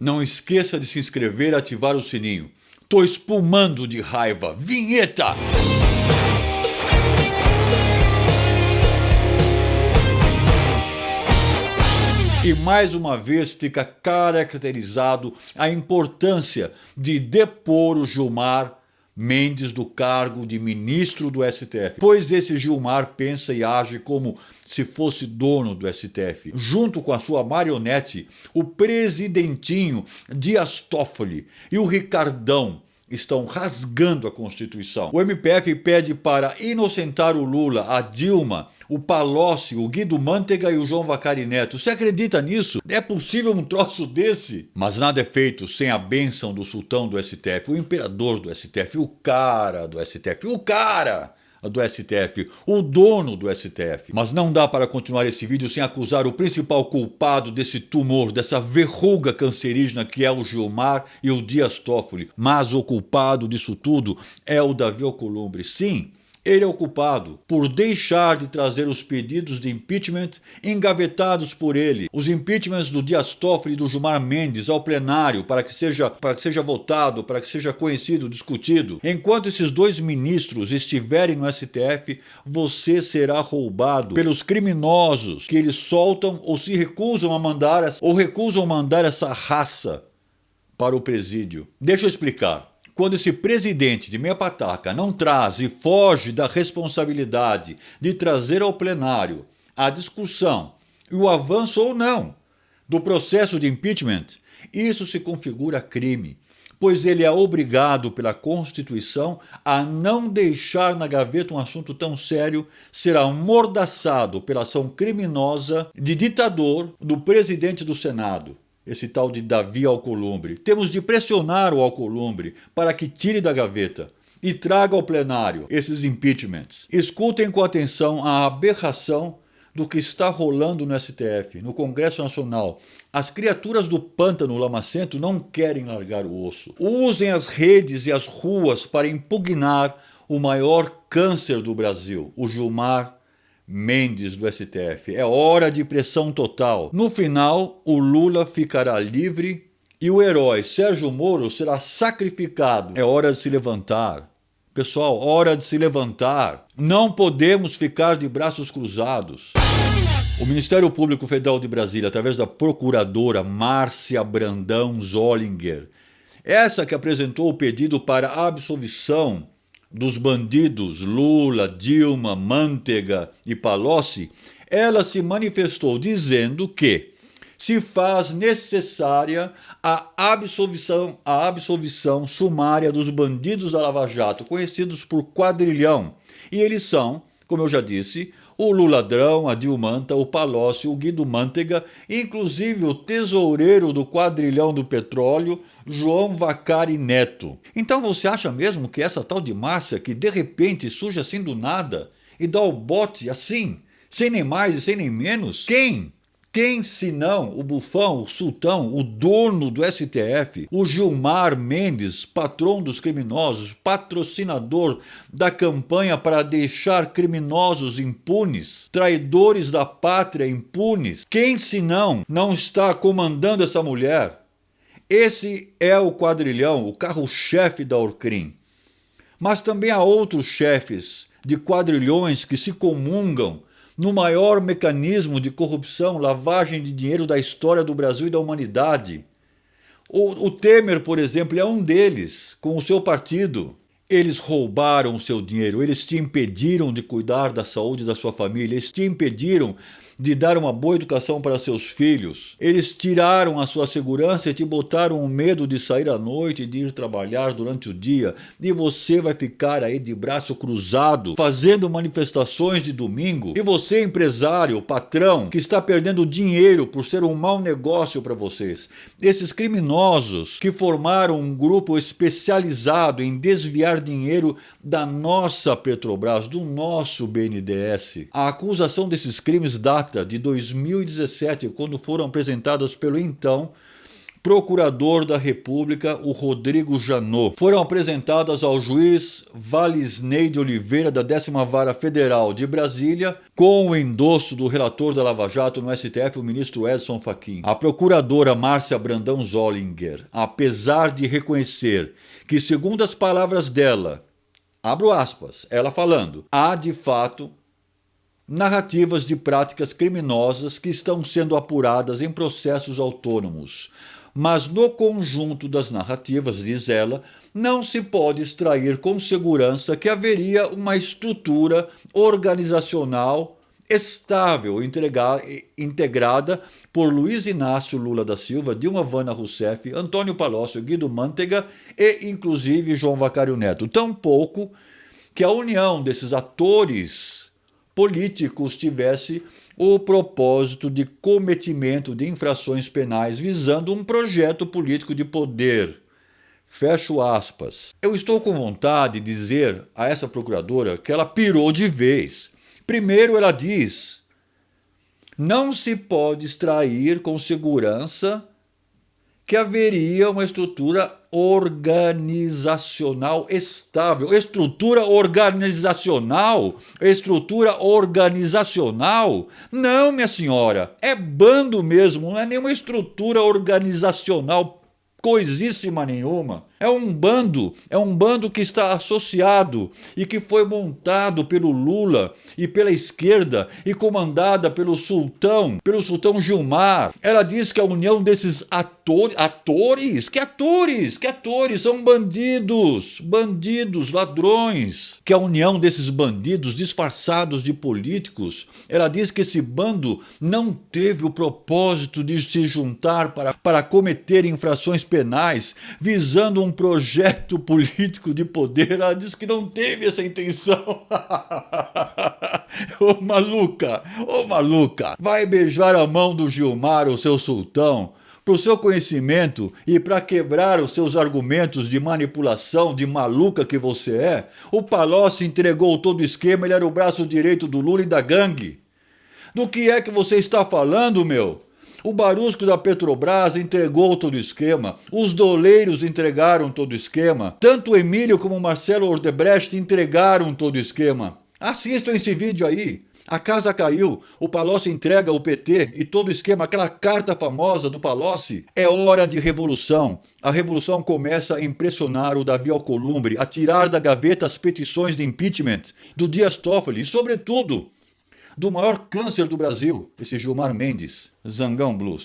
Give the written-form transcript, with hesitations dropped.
Não esqueça de se inscrever e ativar o sininho. Tô espumando de raiva. Vinheta! E mais uma vez fica caracterizado a importância de depor o Gilmar Mendes do cargo de ministro do STF, pois esse Gilmar pensa e age como se fosse dono do STF, junto com a sua marionete, o presidentinho Dias Toffoli e o Ricardão. Estão rasgando a Constituição. O MPF pede para inocentar o Lula, a Dilma, o Palocci, o Guido Mantega e o João Vacari Neto. Você acredita nisso? É possível um troço desse? Mas nada é feito sem a bênção do sultão do STF, o imperador do STF, o cara do STF, o dono do STF. Mas não dá para continuar esse vídeo sem acusar o principal culpado desse tumor, dessa verruga cancerígena que é o Gilmar e o Dias Toffoli. Mas o culpado disso tudo é o Davi Alcolumbre. Sim, ele é o culpado por deixar de trazer os pedidos de impeachment engavetados por ele. Os impeachments do Dias Toffoli e do Gilmar Mendes ao plenário para que seja votado, para que seja conhecido, discutido. Enquanto esses dois ministros estiverem no STF, você será roubado pelos criminosos que eles soltam ou se recusam a mandar essa raça para o presídio. Deixa eu explicar. Quando esse presidente de meia pataca não traz e foge da responsabilidade de trazer ao plenário a discussão e o avanço ou não do processo de impeachment, isso se configura crime, pois ele é obrigado pela Constituição a não deixar na gaveta um assunto tão sério, será amordaçado pela ação criminosa de ditador do presidente do Senado. Esse tal de Davi Alcolumbre. Temos de pressionar o Alcolumbre para que tire da gaveta e traga ao plenário esses impeachments. Escutem com atenção a aberração do que está rolando no STF, no Congresso Nacional. As criaturas do pântano lamacento não querem largar o osso. Usem as redes e as ruas para impugnar o maior câncer do Brasil, o Gilmar Mendes do STF. É hora de pressão total. No final, o Lula ficará livre e o herói Sérgio Moro será sacrificado. É hora de se levantar. Pessoal, hora de se levantar. Não podemos ficar de braços cruzados. O Ministério Público Federal de Brasília, através da procuradora Márcia Brandão Zollinger, essa que apresentou o pedido para a absolvição dos bandidos Lula, Dilma, Mantega e Palocci, ela se manifestou dizendo que se faz necessária a absolvição sumária dos bandidos da Lava Jato, conhecidos por quadrilhão. E eles são, como eu já disse, o Luladrão, a Dilmanta, o Palocci, o Guido Mantega, inclusive o tesoureiro do quadrilhão do petróleo, João Vacari Neto. Então você acha mesmo que essa tal de Márcia, que de repente surge assim do nada e dá o bote assim, sem nem mais e sem nem menos? Quem? Quem senão o bufão, o sultão, o dono do STF, o Gilmar Mendes, patrão dos criminosos, patrocinador da campanha para deixar criminosos impunes, traidores da pátria impunes? Quem senão não está comandando essa mulher? Esse é o quadrilhão, o carro-chefe da Orcrim. Mas também há outros chefes de quadrilhões que se comungam no maior mecanismo de corrupção, lavagem de dinheiro da história do Brasil e da humanidade. O Temer, por exemplo, é um deles, com o seu partido. Eles roubaram o seu dinheiro, eles te impediram de cuidar da saúde da sua família, eles te impediram de dar uma boa educação para seus filhos. Eles tiraram a sua segurança e te botaram o medo de sair à noite e de ir trabalhar durante o dia. E você vai ficar aí de braço cruzado, fazendo manifestações de domingo. E você, empresário, patrão, que está perdendo dinheiro por ser um mau negócio para vocês. Esses criminosos que formaram um grupo especializado em desviar dinheiro da nossa Petrobras, do nosso BNDES. A acusação desses crimes data de 2017, quando foram apresentadas pelo então procurador da República, o Rodrigo Janot, foram apresentadas ao juiz Valisney de Oliveira, da 10ª Vara Federal de Brasília, com o endosso do relator da Lava Jato no STF, o ministro Edson Fachin. A procuradora Márcia Brandão Zollinger, apesar de reconhecer que, segundo as palavras dela, abro aspas, ela falando, há de fato narrativas de práticas criminosas que estão sendo apuradas em processos autônomos. Mas no conjunto das narrativas, diz ela, não se pode extrair com segurança que haveria uma estrutura organizacional estável, integrada por Luiz Inácio Lula da Silva, Dilma Vana Rousseff, Antônio Palocci, Guido Mantega e, inclusive, João Vacário Neto. Tampouco que a união desses atores políticos tivesse o propósito de cometimento de infrações penais visando um projeto político de poder. Fecho aspas. Eu estou com vontade de dizer a essa procuradora que ela pirou de vez. Primeiro ela diz, não se pode extrair com segurança que haveria uma estrutura organizacional estável. Estrutura organizacional? Estrutura organizacional? Não, minha senhora, é bando mesmo, não é nenhuma estrutura organizacional coisíssima nenhuma. É um bando que está associado e que foi montado pelo Lula e pela esquerda e comandada pelo sultão Gilmar. Ela diz que a união desses atores? Que atores? São bandidos, ladrões. Que a união desses bandidos disfarçados de políticos, ela diz que esse bando não teve o propósito de se juntar para cometer infrações penais visando um projeto político de poder. Ela diz que não teve essa intenção. Ô maluca, vai beijar a mão do Gilmar, o seu sultão, para o seu conhecimento e para quebrar os seus argumentos de manipulação, de maluca que você é. O Palocci entregou todo o esquema, ele era o braço direito do Lula e da gangue. Do que é que você está falando, meu? O Barusco da Petrobras entregou todo o esquema, os doleiros entregaram todo o esquema, tanto o Emílio como o Marcelo Odebrecht entregaram todo o esquema. Assistam esse vídeo aí. A casa caiu, o Palocci entrega o PT e todo o esquema, aquela carta famosa do Palocci. É hora de revolução. A revolução começa a impressionar o Davi Alcolumbre, a tirar da gaveta as petições de impeachment do Dias Toffoli e, sobretudo, do maior câncer do Brasil, esse Gilmar Mendes, Zangão Blues.